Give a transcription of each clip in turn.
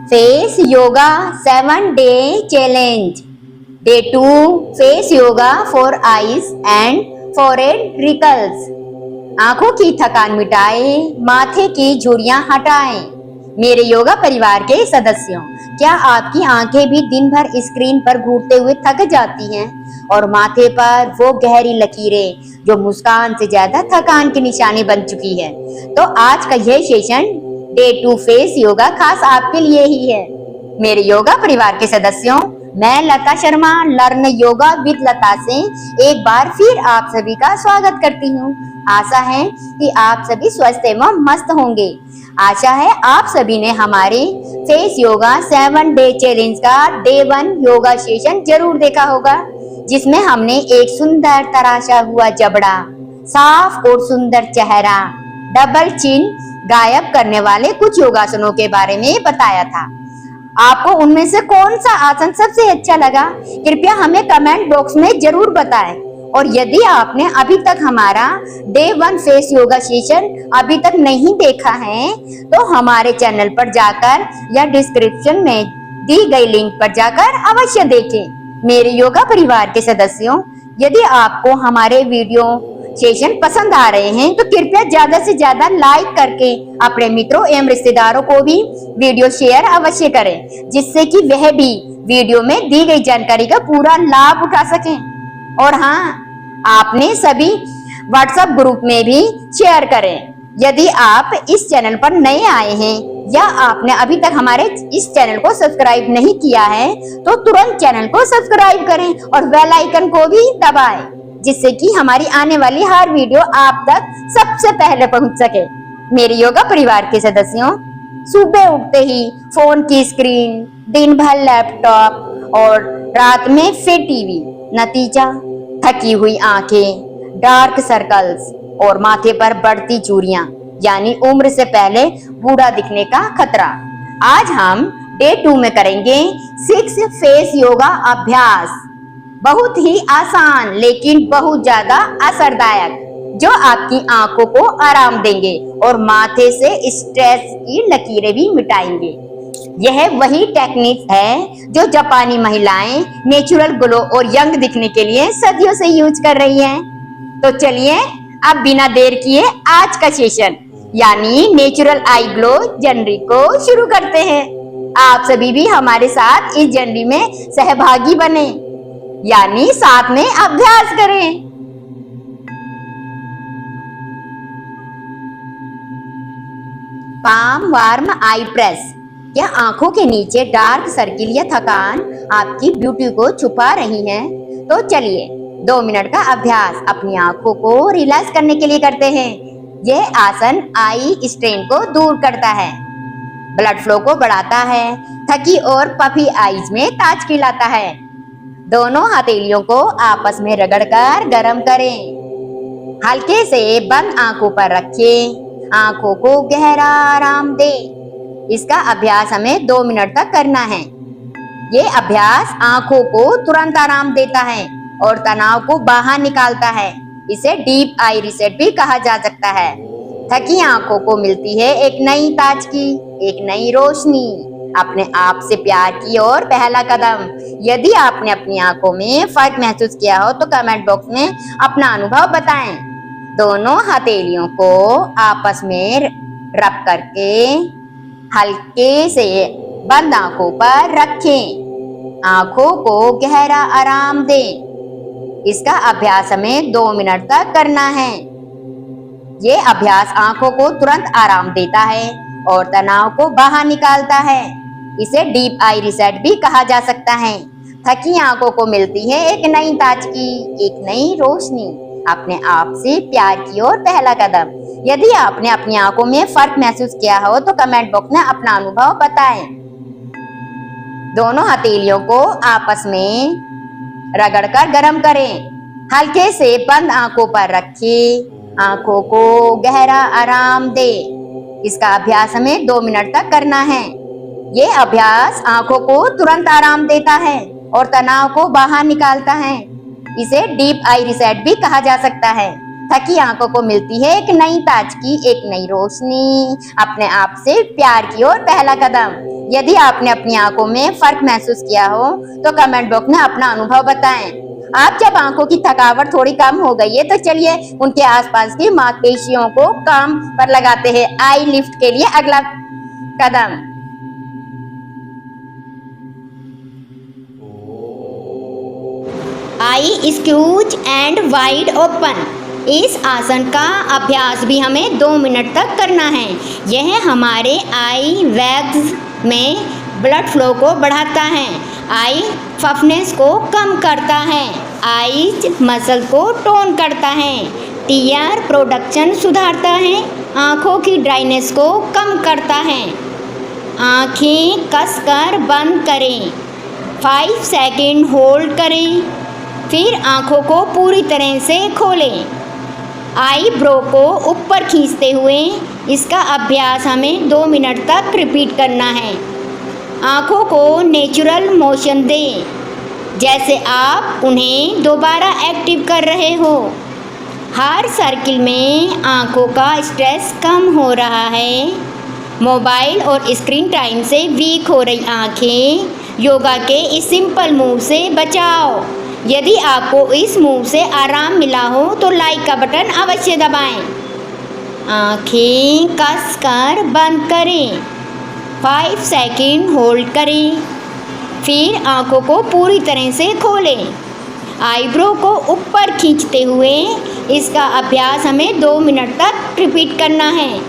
Face yoga 7-डे challenge. Day 2 face yoga for eyes and forehead wrinkles. आंखों की थकान मिटाए, माथे की झुर्रियां हटाएं। मेरे योगा परिवार के सदस्यों, क्या आपकी आंखें भी दिन भर स्क्रीन पर घूरते हुए थक जाती हैं और माथे पर वो गहरी लकीरें जो मुस्कान से ज्यादा थकान की निशानी बन चुकी है? तो आज का यह सेशन डे 2 फेस योगा खास आपके लिए ही है। मेरे योगा परिवार के सदस्यों, मैं लता शर्मा लर्न योगा विद लता से एक बार फिर आप सभी का स्वागत करती हूँ। आशा है कि आप सभी स्वस्थ एवं मस्त होंगे। आशा है आप सभी ने हमारे फेस योगा 7-डे चैलेंज का डे 1 योगा सेशन जरूर देखा होगा, जिसमें हमने एक सुंदर तराशा हुआ जबड़ा, साफ और सुंदर चेहरा, डबल चिन गायब करने वाले कुछ योगासनों के बारे में बताया था। आपको उनमें से कौन सा आसन सबसे अच्छा लगा, कृपया हमें कमेंट बॉक्स में जरूर बताएं। और यदि आपने अभी तक हमारा डे 1 फेस योगा सेशन अभी तक नहीं देखा है तो हमारे चैनल पर जाकर या डिस्क्रिप्शन में दी गई लिंक पर जाकर अवश्य देखें। मेरे योगा परिवार के सदस्यों, यदि आपको हमारे वीडियो सेशन पसंद आ रहे हैं तो कृपया ज्यादा से ज्यादा लाइक करके अपने मित्रों एवं रिश्तेदारों को भी वीडियो शेयर अवश्य करें, जिससे कि वह भी वीडियो में दी गई जानकारी का पूरा लाभ उठा सकें। और हाँ, आपने सभी व्हाट्सएप ग्रुप में भी शेयर करें। यदि आप इस चैनल पर नए आए हैं या आपने अभी तक हमारे इस चैनल को सब्सक्राइब नहीं किया है तो तुरंत चैनल को सब्सक्राइब करें और बेल आइकन को भी दबाएं, जिससे कि हमारी आने वाली हर वीडियो आप तक सबसे पहले पहुंच सके। मेरे योगा परिवार के सदस्यों, सुबह उठते ही फोन की स्क्रीन, दिन भर लैपटॉप और रात में फिर टीवी, नतीजा थकी हुई आंखें, डार्क सर्कल्स और माथे पर बढ़ती झुर्रियां, यानी उम्र से पहले बूढ़ा दिखने का खतरा। आज हम डे 2 में करेंगे 6 फेस योगा अभ्यास, बहुत ही आसान लेकिन बहुत ज्यादा असरदायक, जो आपकी आंखों को आराम देंगे और माथे से स्ट्रेस की लकीरें भी मिटाएंगे। यह वही टेक्निक है जो जापानी महिलाएं नेचुरल ग्लो और यंग दिखने के लिए सदियों से यूज कर रही हैं। तो चलिए अब बिना देर किए आज का सेशन यानी नेचुरल आई ग्लो जर्नी को शुरू करते हैं। आप सभी भी हमारे साथ इस जर्नी में सहभागी बने, यानी साथ में अभ्यास करें। पाम वार्म आई प्रेस। क्या आंखों के नीचे डार्क सर्किल या थकान आपकी ब्यूटी को छुपा रही है? तो चलिए 2 मिनट का अभ्यास अपनी आंखों को रिलैक्स करने के लिए करते हैं। यह आसन आई स्ट्रेन को दूर करता है, ब्लड फ्लो को बढ़ाता है, थकी और पफी आईज में ताजगी लाता है। दोनों हथेलियों को आपस में रगड़कर गर्म करें। हल्के से बंद आंखों पर रखें, आंखों को गहरा आराम दें। इसका अभ्यास हमें 2 मिनट तक करना है। ये अभ्यास आंखों को तुरंत आराम देता है और तनाव को बाहर निकालता है। इसे डीप आई रीसेट भी कहा जा सकता है। थकी आंखों को मिलती है एक नई ताजगी, एक नई रोशनी। अपने आप से प्यार की ओर पहला कदम। यदि आपने अपनी आंखों में फर्क महसूस किया हो तो कमेंट बॉक्स में अपना अनुभव बताएं। दोनों हथेलियों को आपस में रब करके हल्के से बंद आंखों पर रखें। आंखों को गहरा आराम दें। इसका अभ्यास हमें 2 मिनट तक करना है। ये अभ्यास आंखों को तुरंत आराम देता है और तनाव को बाहर निकालता है। इसे डीप आई रीसेट भी कहा जा सकता है। थकी आंखों को मिलती है एक नई ताजगी, एक नई रोशनी। अपने आप से प्यार की ओर पहला कदम। यदि आपने अपनी आंखों में फर्क महसूस किया हो तो कमेंट बॉक्स में अपना अनुभव बताएं। दोनों हथेलियों को आपस में रगड़कर गर्म करें। हल्के से बंद आंखों पर रखें। आंखों को गहरा आराम दें। इसका अभ्यास हमें 2 मिनट तक करना है। ये अभ्यास आंखों को तुरंत आराम देता है और तनाव को बाहर निकालता है। इसे डीप आई रीसेट भी कहा जा सकता है। थकी आंखों को मिलती है एक नई ताजगी, एक नई रोशनी, अपने आप से प्यार की ओर पहला कदम। यदि आपने अपनी आंखों में फर्क महसूस किया हो तो कमेंट बॉक्स में अपना अनुभव बताएं। आप जब आंखों की थकावट थोड़ी कम हो गई है तो चलिए उनके आसपास की मांसपेशियों को काम पर लगाते हैं। आई लिफ्ट के लिए अगला कदम, आई स्क्यूज एंड वाइड ओपन। इस आसन का अभ्यास भी हमें 2 मिनट तक करना है। यह हमारे आई वैग्स में ब्लड फ्लो को बढ़ाता है, आई पफनेस को कम करता है, आईज मसल को टोन करता है, टीआर प्रोडक्शन सुधारता है, आँखों की ड्राइनेस को कम करता है। आँखें कसकर बंद करें, 5 सेकंड होल्ड करें, फिर आँखों को पूरी तरह से खोलें। आई ब्रो को ऊपर खींचते हुए इसका अभ्यास हमें 2 मिनट तक रिपीट करना है। आँखों को नेचुरल मोशन दें, जैसे आप उन्हें दोबारा एक्टिव कर रहे हो। हर सर्किल में आँखों का स्ट्रेस कम हो रहा है। मोबाइल और स्क्रीन टाइम से वीक हो रही आँखें योगा के इस सिंपल मूव से बचाओ। यदि आपको इस मूव से आराम मिला हो तो लाइक का बटन अवश्य दबाएं। आँखें कसकर बंद करें, 5 सेकंड होल्ड करें, फिर आँखों को पूरी तरह से खोलें। आईब्रो को ऊपर खींचते हुए इसका अभ्यास हमें 2 मिनट तक रिपीट करना है।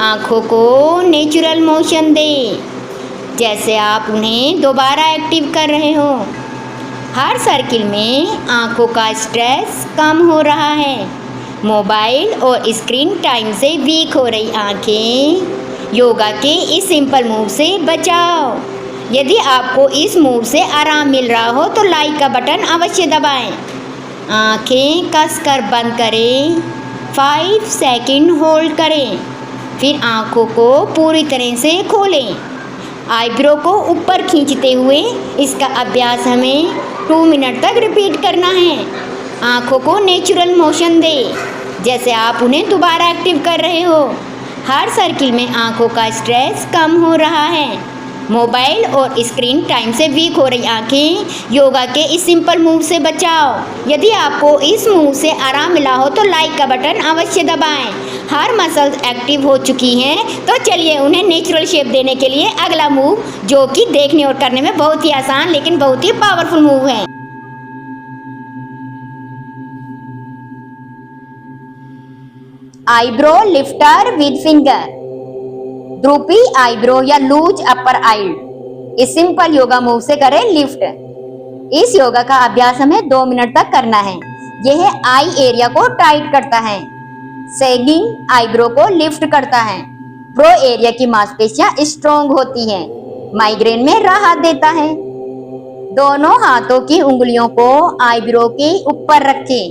आँखों को नेचुरल मोशन दें, जैसे आप उन्हें दोबारा एक्टिव कर रहे हो। हर सर्किल में आँखों का स्ट्रेस कम हो रहा है। मोबाइल और स्क्रीन टाइम से वीक हो रही आँखें योगा के इस सिंपल मूव से बचाओ। यदि आपको इस मूव से आराम मिल रहा हो तो लाइक का बटन अवश्य दबाएं। आँखें कसकर बंद करें, 5 सेकंड होल्ड करें, फिर आँखों को पूरी तरह से खोलें। आईब्रो को ऊपर खींचते हुए इसका अभ्यास हमें 2 मिनट तक रिपीट करना है। आँखों को नेचुरल मोशन दें, जैसे आप उन्हें दोबारा एक्टिव कर रहे हो। हर सर्किल में आँखों का स्ट्रेस कम हो रहा है। मोबाइल और स्क्रीन टाइम से वीक हो रही आँखें योगा के इस सिंपल मूव से बचाओ। यदि आपको इस मूव से आराम मिला हो तो लाइक का बटन अवश्य दबाएं। हर मसल्स एक्टिव हो चुकी हैं तो चलिए उन्हें नेचुरल शेप देने के लिए अगला मूव, जो कि देखने और करने में बहुत ही आसान लेकिन बहुत ही पावरफुल मूव है। Eyebrow lifter with finger. Droopy eyebrow या लूज अपर आइल्ड। इस सिंपल योगा मूव से करें लिफ्ट। इस योगा का अभ्यास हमें 2 मिनट तक करना है। यह आई एरिया को टाइट करता है, सैगिंग आईब्रो को लिफ्ट करता है, ब्रो एरिया की मांसपेशियां स्ट्रोंग होती हैं, माइग्रेन में राहत देता है। दोनों हाथों की उंगलियों को आईब्रो के ऊपर रखें,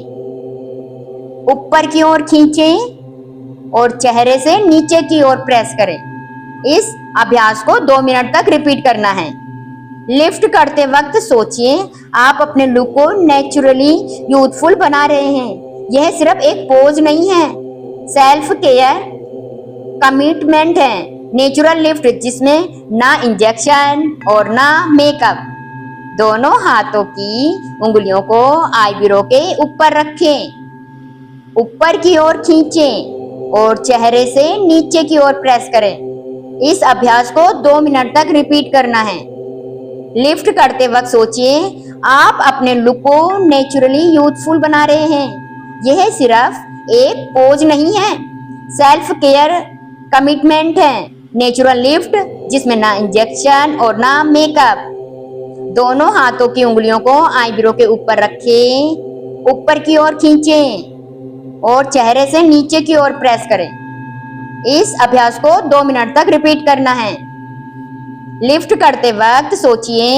ऊपर की ओर खींचें और चेहरे से नीचे की ओर प्रेस करें। इस अभ्यास को 2 मिनट तक रिपीट करना है। लिफ्ट करते वक्त सोचिए आप अपने लुक को नेचुरली यूथफुल बना रहे हैं। यह सिर्फ एक पोज नहीं है, सेल्फ केयर कमिटमेंट है। नेचुरल लिफ्ट जिसमें ना इंजेक्शन और ना मेकअप। दोनों हाथों की उंगलियों को आईब्रो के ऊपर रखें, ऊपर की ओर खींचें और चेहरे से नीचे की ओर प्रेस करें। इस अभ्यास को 2 मिनट तक रिपीट करना है। लिफ्ट करते वक्त सोचिए आप अपने लुक को नेचुरली यूथफुल बना रहे हैं। यह सिर्फ एक पोज नहीं है, सेल्फ केयर कमिटमेंट है। नेचुरल लिफ्ट जिसमें ना इंजेक्शन और ना मेकअप। दोनों हाथों की उंगलियों को आईब्रो के ऊपर रखें, ऊपर की ओर खींचें और चेहरे से नीचे की ओर प्रेस करें। इस अभ्यास को 2 मिनट तक रिपीट करना है। लिफ्ट करते वक्त सोचिए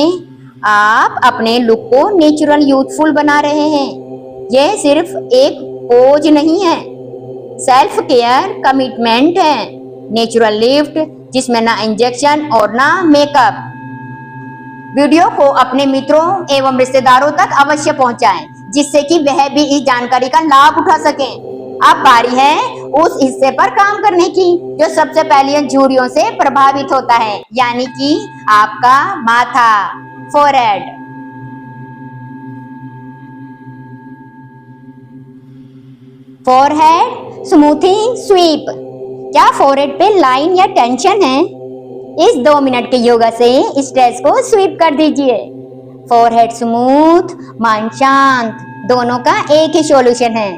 आप अपने लुक को नेचुरल यूथफुल बना रहे हैं। यह सिर्फ एक पोज नहीं है, सेल्फ केयर कमिटमेंट है। नेचुरल लिफ्ट जिसमें ना इंजेक्शन और ना मेकअप। वीडियो को अपने मित्रों एवं रिश्तेदारों तक अवश्य पहुंचाएं, जिससे कि वह भी इस जानकारी का लाभ उठा सकें। अब बारी है उस हिस्से पर काम करने की जो सबसे पहले इंजुरियों से प्रभावित होता है, यानी कि आपका माथा, फोरहेड। Forehead smoothing sweep. क्या फोरहेड पे लाइन या टेंशन है? इस 2 मिनट के योगा से स्ट्रेस को स्वीप कर दीजिए। फोरहेड स्मूथ, माइंड शांत, दोनों का एक ही सॉल्यूशन है।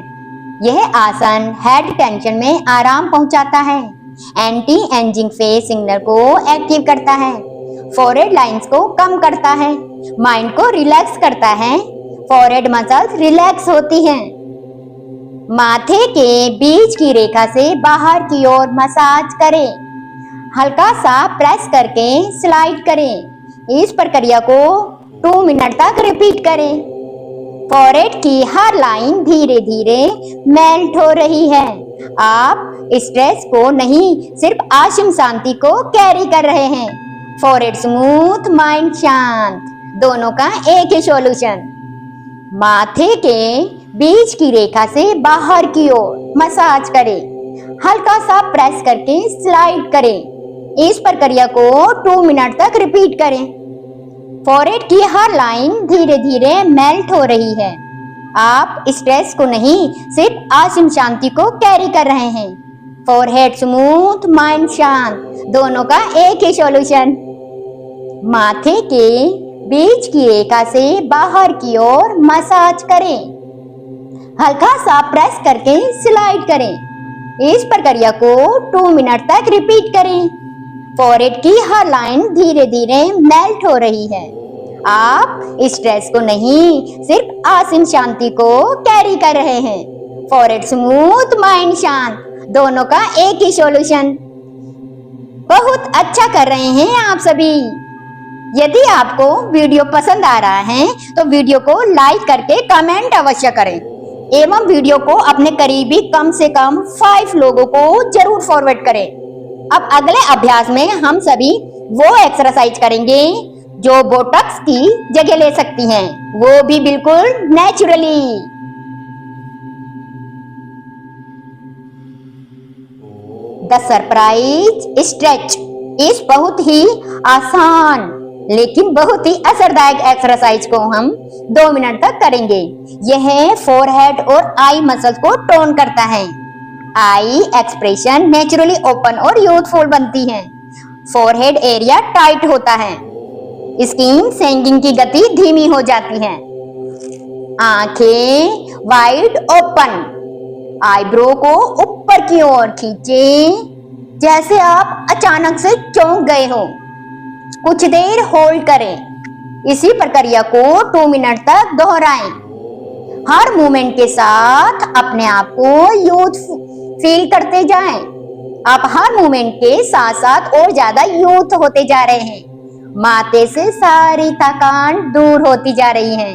यह आसन हेड टेंशन में आराम पहुंचाता है, एंटी एजिंग फेस सिग्नल को एक्टिव करता है, फोरहेड लाइंस को कम करता है, माइंड को रिलैक्स करता है, फोरहेड मसल्स रिलैक्स होती हैं। माथे के बीच की रेखा से बाहर की ओर मसाज करें, हल्का सा प्रेस करके स्लाइड करें। इस प्रक्रिया को 2 मिनट तक रिपीट करें। फोरहेड की हर लाइन धीरे धीरे मेल्ट हो रही है। आप स्ट्रेस को नहीं, सिर्फ आत्म शांति को कैरी कर रहे हैं। फोरहेड स्मूथ, माइंड शांत, दोनों का एक ही सॉल्यूशन। माथे के बीच की रेखा से बाहर की ओर मसाज करें, हल्का सा प्रेस करके स्लाइड करें। इस प्रक्रिया को 2 मिनट तक रिपीट करें। फोरहेड की हर लाइन धीरे धीरे मेल्ट हो रही है। आप स्ट्रेस को नहीं, सिर्फ आत्म शांति को कैरी कर रहे हैं। फोरहेड स्मूथ, माइंड शांत, दोनों का एक ही सॉल्यूशन। माथे के बीच की रेखा से बाहर की ओर मसाज करें, हल्का सा प्रेस करके स्लाइड करें। इस प्रक्रिया को 2 मिनट तक रिपीट करें। फोरहेड की हर लाइन धीरे धीरे मेल्ट हो रही है। आप स्ट्रेस को नहीं, सिर्फ आत्म शांति को कैरी कर रहे हैं। फोरहेड स्मूथ, माइंड शांत, दोनों का एक ही सॉल्यूशन। बहुत अच्छा कर रहे हैं आप सभी। यदि आपको वीडियो पसंद आ रहा है तो वीडियो को लाइक करके कमेंट अवश्य करें एवं वीडियो को अपने करीबी कम से कम 5 लोगों को जरूर फॉरवर्ड करें। अब अगले अभ्यास में हम सभी वो एक्सरसाइज करेंगे जो बोटॉक्स की जगह ले सकती हैं, वो भी बिल्कुल नेचुरली। The surprise stretch. इस बहुत ही आसान लेकिन बहुत ही असरदायक एक्सरसाइज को हम 2 मिनट तक करेंगे। यह फोरहेड और आई मसल्स को टोन करता है। आई एक्सप्रेशन नेचुरली ओपन और यूथफुल बनती है। फोरहेड एरिया टाइट होता है। स्किन सिंकिंग की गति धीमी हो जाती है। आंखें वाइड ओपन। आईब्रो को ऊपर की ओर खींचें जैसे आप अचानक से चौंक गए हो। कुछ देर होल्ड करें। इसी प्रक्रिया को 2 मिनट तक दोहराएं। हर मूवमेंट के साथ अपने आप को यूथ फील करते जाएं। आप हर मूवमेंट के साथ साथ और ज्यादा यूथ होते जा रहे हैं। माथे से सारी थकान दूर होती जा रही है।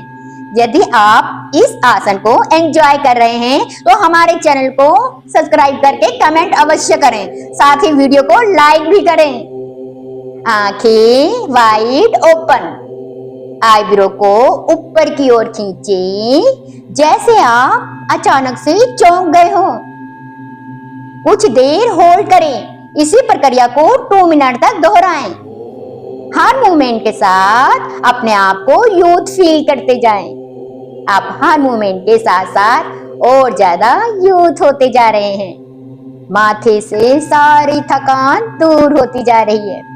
यदि आप इस आसन को एंजॉय कर रहे हैं तो हमारे चैनल को सब्सक्राइब करके कमेंट अवश्य करें, साथ ही वीडियो को लाइक भी करें। आंखें वाइड ओपन। आईब्रो को ऊपर की ओर खींचें जैसे आप अचानक से चौंक गए हो। कुछ देर होल्ड करें। इसी प्रक्रिया को 2 मिनट तक दोहराएं। हर मूवमेंट के साथ अपने आप को यूथ फील करते जाएं। आप हर मूवमेंट के साथ साथ और ज्यादा यूथ होते जा रहे हैं। माथे से सारी थकान दूर होती जा रही है।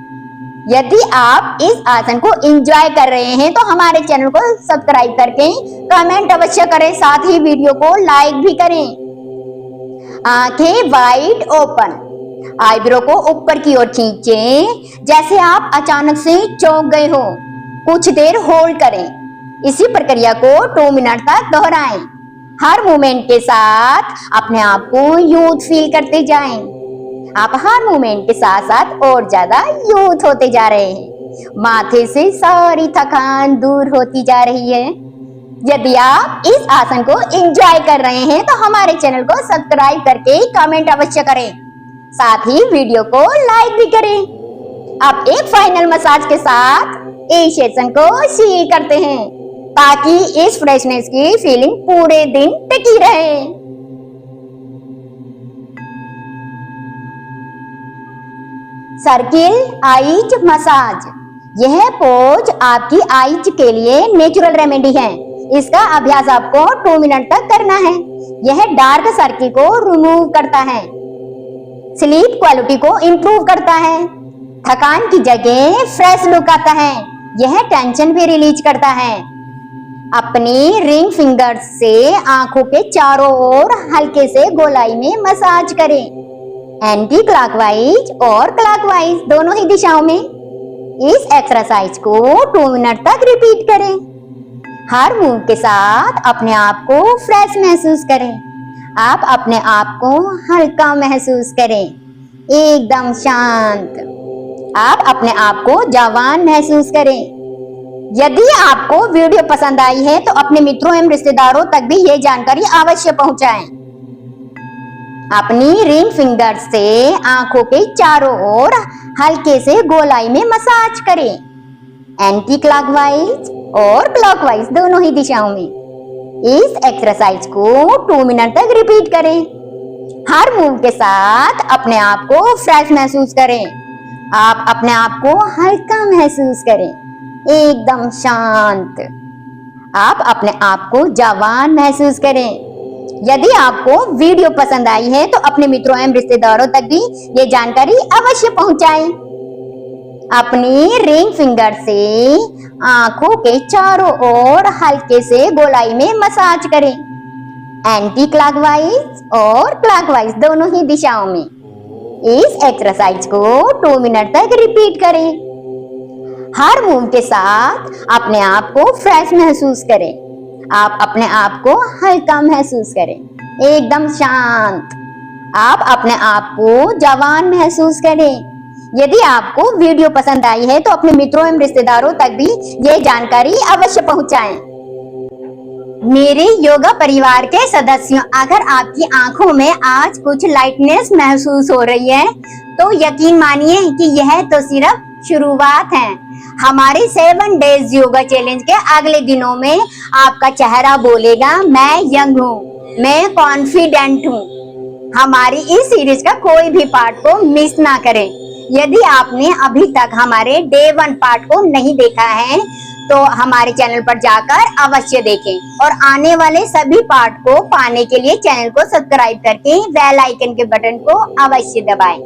यदि आप इस आसन को एंजॉय कर रहे हैं तो हमारे चैनल को सब्सक्राइब करके कमेंट अवश्य करें, साथ ही वीडियो को लाइक भी करें। आंखें वाइड ओपन। आईब्रो को ऊपर की ओर खींचें जैसे आप अचानक से चौंक गए हो। कुछ देर होल्ड करें। इसी प्रक्रिया को 2 मिनट तक दोहराएं। हर मूवमेंट के साथ अपने आप को यूथ फील करते जाएं। आप हर मूवमेंट के साथ साथ और ज्यादा यूथ होते जा रहे हैं। माथे से सारी थकान दूर होती जा रही है। यदि आप इस आसन को एंजॉय कर रहे हैं तो हमारे चैनल को सब्सक्राइब करके कमेंट अवश्य करें, साथ ही वीडियो को लाइक भी करें। अब एक फाइनल मसाज के साथ इस सेशन को सील करते हैं ताकि इस फ्रेशनेस की फीलिंग पूरे दिन टिकी रहे। Circle eyes massage. यह पोज आपकी आईज के लिए नेचुरल रेमेडी है। इसका अभ्यास आपको 2 मिनट तक करना है। यह डार्क सर्किल को रिमूव करता है, स्लीप क्वालिटी को इंप्रूव करता है, थकान की जगह फ्रेश लुक आता है। यह टेंशन भी रिलीज करता है। अपनी रिंग फिंगर्स से आंखों के चारों ओर हल्के से गोलाई में मसाज करें, एंटी क्लॉकवाइज और क्लॉकवाइज दोनों ही दिशाओं में। इस एक्सरसाइज को 2 मिनट तक रिपीट करें। हर मूव के साथ अपने आप को फ्रेश महसूस करें। आप अपने आप को हल्का महसूस करें, एकदम शांत। आप अपने आप को जवान महसूस करें। यदि आपको वीडियो पसंद आई है तो अपने मित्रों एवं रिश्तेदारों तक भी ये जानकारी अवश्य पहुंचाएं। अपनी रिंग फिंगर से आंखों के चारों ओर हल्के से गोलाई में मसाज करें, एंटी क्लॉकवाइज और क्लॉकवाइज दोनों ही दिशाओं में। इस एक्सरसाइज को 2 मिनट तक रिपीट करें। हर मूव के साथ अपने आप को फ्रेश महसूस करें। आप अपने आप को हल्का महसूस करें, एकदम शांत। आप अपने आप को जवान महसूस करें। यदि आपको वीडियो पसंद आई है तो अपने मित्रों एवं रिश्तेदारों तक भी ये जानकारी अवश्य पहुंचाएं। अपनी रिंग फिंगर से आंखों के चारों ओर हल्के से गोलाई में मसाज करें, एंटी क्लॉकवाइज और क्लॉकवाइज दोनों ही दिशाओं में। इस एक्सरसाइज को 2 मिनट तक रिपीट करें। हर मूव के साथ अपने आप को फ्रेश महसूस करें। आप अपने आप को हल्का महसूस करें, एकदम शांत। आप अपने आप को जवान महसूस करें। यदि आपको वीडियो पसंद आई है तो अपने मित्रों एवं रिश्तेदारों तक भी ये जानकारी अवश्य पहुंचाएं। मेरे योगा परिवार के सदस्यों, अगर आपकी आंखों में आज कुछ लाइटनेस महसूस हो रही है तो यकीन मानिए कि यह तो सिर्फ शुरुआत है। हमारे 7 डेज योगा चैलेंज के अगले दिनों में आपका चेहरा बोलेगा, मैं यंग हूँ, मैं कॉन्फिडेंट हूँ। हमारी इस सीरीज का कोई भी पार्ट को मिस ना करें। यदि आपने अभी तक हमारे डे 1 पार्ट को नहीं देखा है तो हमारे चैनल पर जाकर अवश्य देखें और आने वाले सभी पार्ट को पाने के लिए चैनल को सब्सक्राइब करके बेल आइकन के बटन को अवश्य दबाएं।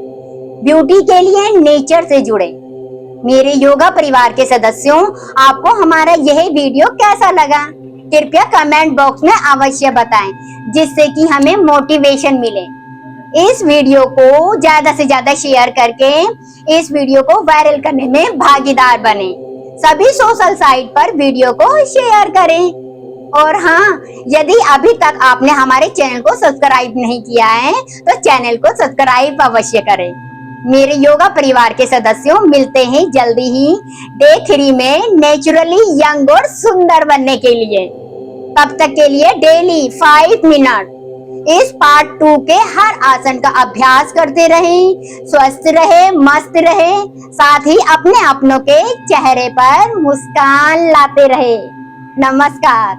ब्यूटी के लिए नेचर से जुड़े। मेरे योगा परिवार के सदस्यों, आपको हमारा यह वीडियो कैसा लगा कृपया कमेंट बॉक्स में अवश्य बताएं, जिससे कि हमें मोटिवेशन मिले। इस वीडियो को ज्यादा से ज्यादा शेयर करके इस वीडियो को वायरल करने में भागीदार बने। सभी सोशल साइट पर वीडियो को शेयर करें। और हाँ, यदि अभी तक आपने हमारे चैनल को सब्सक्राइब नहीं किया है तो चैनल को सब्सक्राइब अवश्य करें। मेरे योगा परिवार के सदस्यों, मिलते हैं जल्दी ही डे 3 में नेचुरली यंग और सुंदर बनने के लिए। तब तक के लिए डेली 5 मिनट इस पार्ट 2 के हर आसन का अभ्यास करते रहें। स्वस्थ रहे, मस्त रहे, साथ ही अपने अपनों के चेहरे पर मुस्कान लाते रहे। नमस्कार।